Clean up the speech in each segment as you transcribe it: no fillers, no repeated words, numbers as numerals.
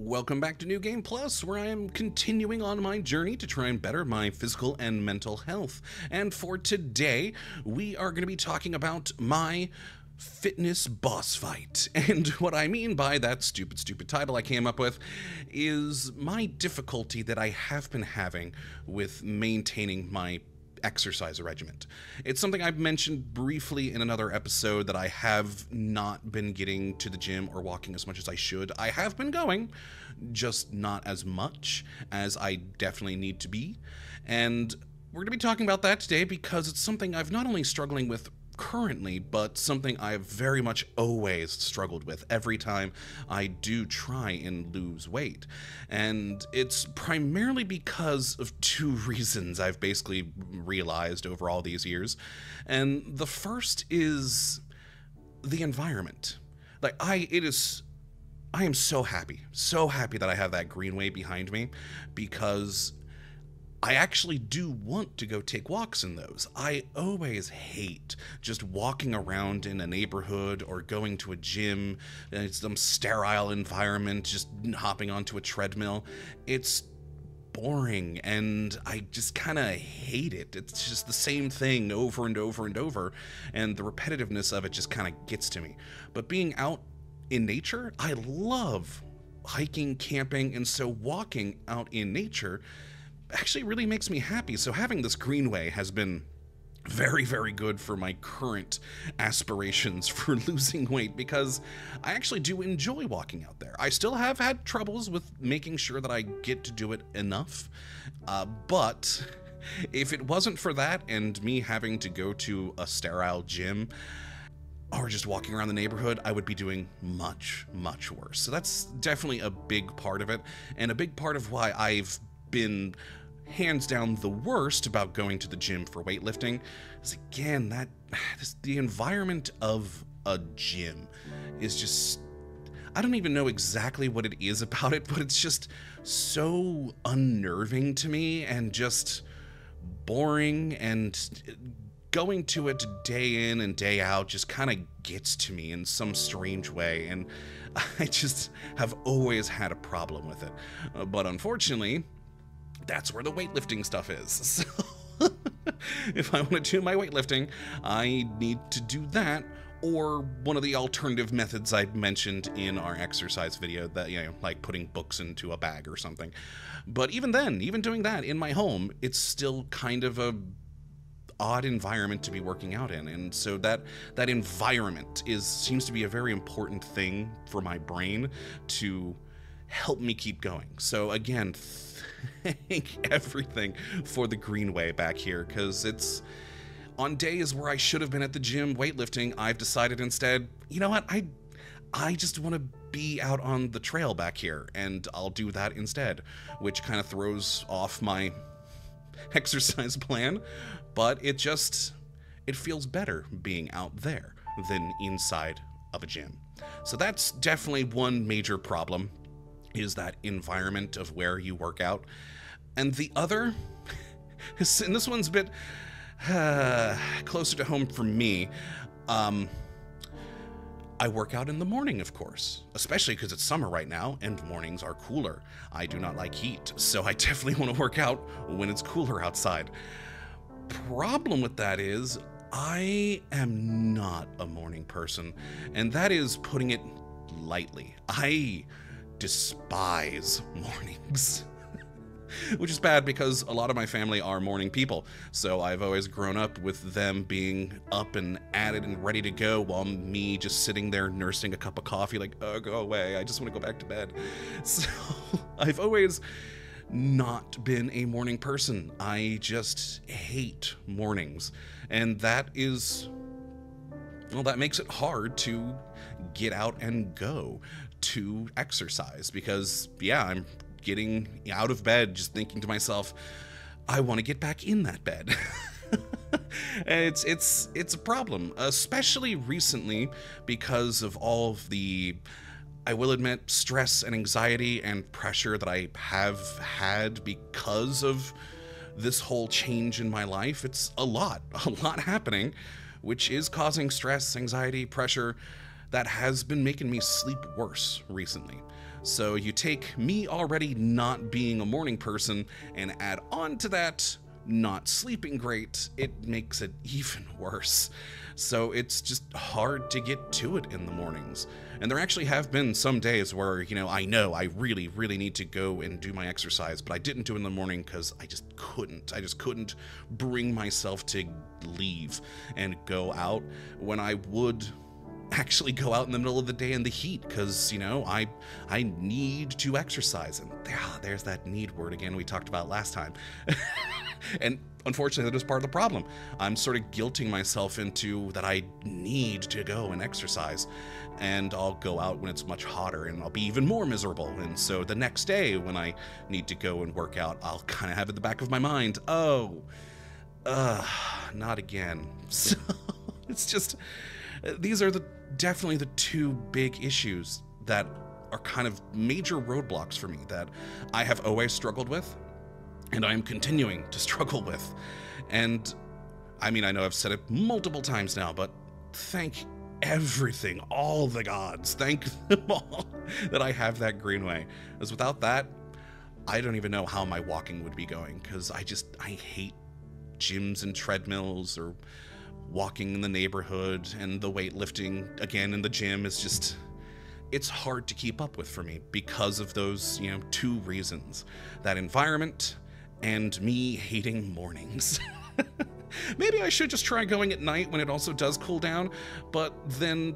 Welcome back to New Game Plus, where I am continuing on my journey to try and better my physical and mental health. And for today, we are going to be talking about my fitness boss fight. And what I mean by that stupid title I came up with is my difficulty that I have been having with maintaining my exercise regiment. It's something I've mentioned briefly in another episode that I have not been getting to the gym or walking as much as I should. I have been going, just not as much as I definitely need to be. And we're going to be talking about that today because it's something I've not only struggling with currently, but something I've very much always struggled with every time I do try and lose weight. And it's primarily because of two reasons I've basically realized over all these years. And the first is the environment. I am so happy that I have that greenway behind me, because I actually do want to go take walks in those. I always hate just walking around in a neighborhood or going to a gym in some sterile environment, just hopping onto a treadmill. It's boring, and I just kind of hate it. It's just the same thing over and over and over, and the repetitiveness of it just kind of gets to me. But being out in nature, I love hiking, camping, and so walking out in nature actually really makes me happy. So having this greenway has been very, very good for my current aspirations for losing weight, because I actually do enjoy walking out there. I still have had troubles with making sure that I get to do it enough, but if it wasn't for that and me having to go to a sterile gym or just walking around the neighborhood, I would be doing much, much worse. So that's definitely a big part of it, and a big part of why I've been hands down the worst about going to the gym for weightlifting is, again, the environment of a gym is just, I don't even know exactly what it is about it, but it's just so unnerving to me and just boring, and going to it day in and day out just kind of gets to me in some strange way, and I just have always had a problem with it. But unfortunately, that's where the weightlifting stuff is. So if I want to do my weightlifting, I need to do that, or one of the alternative methods I mentioned in our exercise video, that, like putting books into a bag or something. But even then, even doing that in my home, it's still kind of a odd environment to be working out in. And so that environment seems to be a very important thing for my brain to help me keep going. So again, thank everything for the greenway back here, because it's on days where I should have been at the gym weightlifting, I've decided instead, you know what, I just want to be out on the trail back here, and I'll do that instead, which kind of throws off my exercise plan, but it feels better being out there than inside of a gym. So that's definitely one major problem, is that environment of where you work out. And the other, and this one's a bit closer to home for me, I work out in the morning, of course, especially because it's summer right now and mornings are cooler. I do not like heat, so I definitely want to work out when it's cooler outside. Problem with that is I am not a morning person, and that is putting it lightly. I despise mornings, which is bad because a lot of my family are morning people, so I've always grown up with them being up and at it and ready to go, while me just sitting there nursing a cup of coffee like, oh, go away, I just want to go back to bed. So I've always not been a morning person. I just hate mornings, and that makes it hard to get out and go to exercise, because I'm getting out of bed just thinking to myself, I want to get back in that bed. And it's a problem, especially recently, because of all of the, I will admit, stress and anxiety and pressure that I have had because of this whole change in my life. It's a lot happening, which is causing stress, anxiety, pressure that has been making me sleep worse recently. So you take me already not being a morning person and add on to that not sleeping great, it makes it even worse. So it's just hard to get to it in the mornings. And there actually have been some days where, I know I really, really need to go and do my exercise, but I didn't do it in the morning because I just couldn't. I just couldn't bring myself to leave and go out when I would actually go out in the middle of the day in the heat, because I need to exercise. And there's that need word again we talked about last time. And unfortunately, that is part of the problem. I'm sort of guilting myself into that I need to go and exercise, and I'll go out when it's much hotter and I'll be even more miserable. And so the next day when I need to go and work out, I'll kind of have in the back of my mind, not again. So it's just, these are definitely the two big issues that are kind of major roadblocks for me that I have always struggled with, and I'm continuing to struggle with. And I mean, I know I've said it multiple times now, but thank everything, all the gods, thank them all that I have that greenway. Because without that, I don't even know how my walking would be going, because I hate gyms and treadmills or walking in the neighborhood, and the weightlifting again in the gym is just, it's hard to keep up with for me because of those, two reasons. That environment and me hating mornings. Maybe I should just try going at night when it also does cool down, but then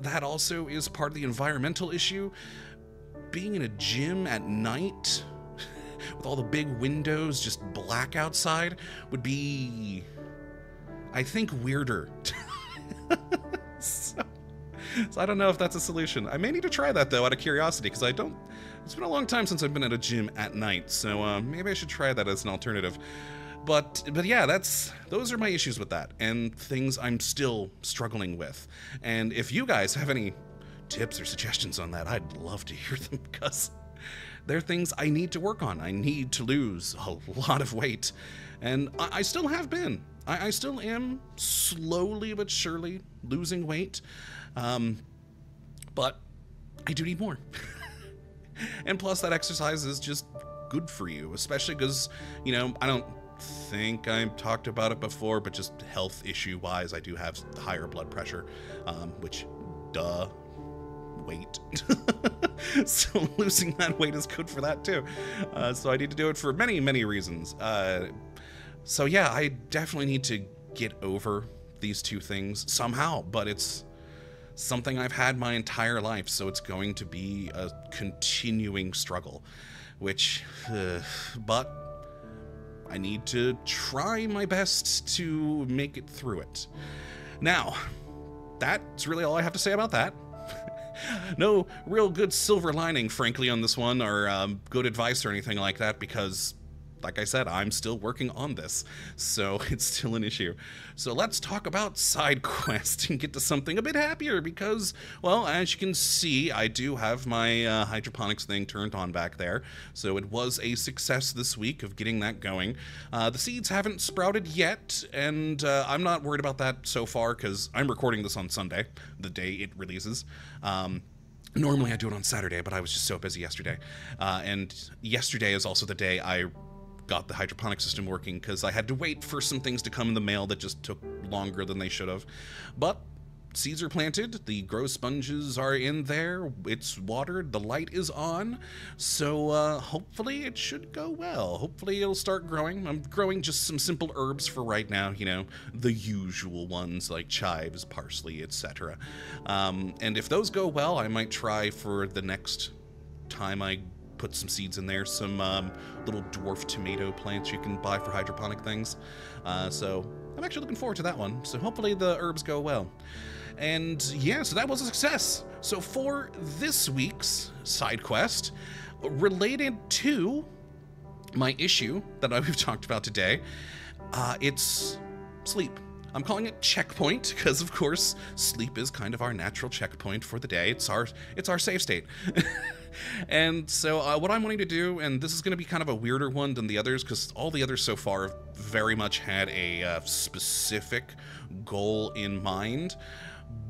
that also is part of the environmental issue. Being in a gym at night with all the big windows just black outside would be, I think, weirder. So I don't know if that's a solution. I may need to try that, though, out of curiosity, because it's been a long time since I've been at a gym at night, so maybe I should try that as an alternative. But yeah, those are my issues with that, and things I'm still struggling with. And if you guys have any tips or suggestions on that, I'd love to hear them, because they're things I need to work on. I need to lose a lot of weight, and I still have been. I still am slowly but surely losing weight, but I do need more. And plus, that exercise is just good for you, especially because, I don't think I've talked about it before, but just health issue wise, I do have higher blood pressure, which, weight. So losing that weight is good for that too. So I need to do it for many, many reasons. So yeah, I definitely need to get over these two things somehow, but it's something I've had my entire life, so it's going to be a continuing struggle, which, but I need to try my best to make it through it. Now, that's really all I have to say about that. No real good silver lining, frankly, on this one, or good advice or anything like that, because, like I said, I'm still working on this, so it's still an issue. So let's talk about side quests and get to something a bit happier, because, well, as you can see, I do have my hydroponics thing turned on back there, so it was a success this week of getting that going. The seeds haven't sprouted yet, and I'm not worried about that so far, because I'm recording this on Sunday, the day it releases. Normally I do it on Saturday, but I was just so busy yesterday. And yesterday is also the day I got the hydroponic system working, because I had to wait for some things to come in the mail that just took longer than they should have. But seeds are planted, the grow sponges are in there, it's watered, the light is on, so hopefully it should go well. Hopefully it'll start growing. I'm growing just some simple herbs for right now, the usual ones like chives, parsley, etc. And if those go well, I might try for the next time I put some seeds in there, some little dwarf tomato plants you can buy for hydroponic things. So I'm actually looking forward to that one. So hopefully the herbs go well. And yeah, so that was a success. So for this week's side quest, related to my issue that we've talked about today, it's sleep. I'm calling it checkpoint because, of course, sleep is kind of our natural checkpoint for the day. It's our safe state. And so what I'm wanting to do, and this is going to be kind of a weirder one than the others, because all the others so far very much had a specific goal in mind,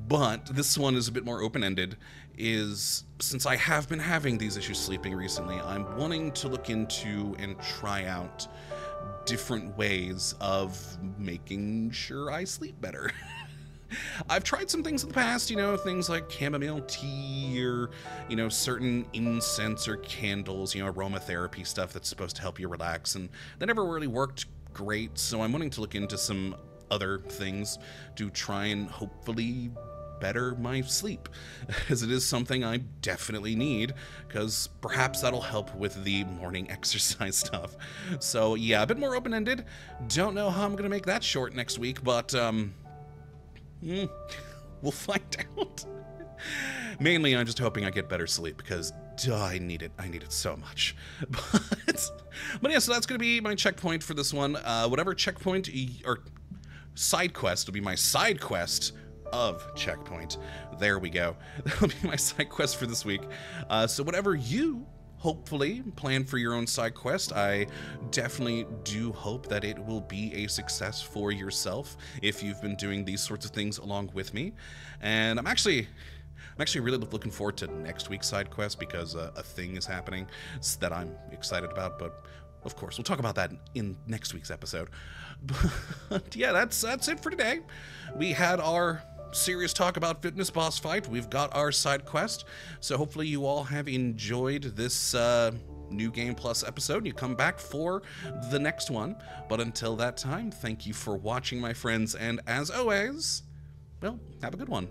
but this one is a bit more open-ended, is, since I have been having these issues sleeping recently, I'm wanting to look into and try out different ways of making sure I sleep better. I've tried some things in the past, things like chamomile tea or, certain incense or candles, aromatherapy stuff that's supposed to help you relax, and that never really worked great, so I'm wanting to look into some other things to try and hopefully better my sleep, as it is something I definitely need, because perhaps that'll help with the morning exercise stuff. So yeah, a bit more open-ended. Don't know how I'm gonna make that short next week, but we'll find out. Mainly, I'm just hoping I get better sleep, because I need it. I need it so much. But yeah, so that's going to be my checkpoint for this one. Whatever checkpoint or side quest will be my side quest of checkpoint. There we go. That'll be my side quest for this week. So whatever you hopefully plan for your own side quest, I definitely do hope that it will be a success for yourself if you've been doing these sorts of things along with me. And I'm actually really looking forward to next week's side quest, because a thing is happening that I'm excited about, but of course we'll talk about that in next week's episode. But yeah, that's it for today. We had our serious talk about fitness boss fight. We've got our side quest, so hopefully you all have enjoyed this New Game Plus episode and you come back for the next one. But until that time, thank you for watching, my friends, and as always, well, have a good one.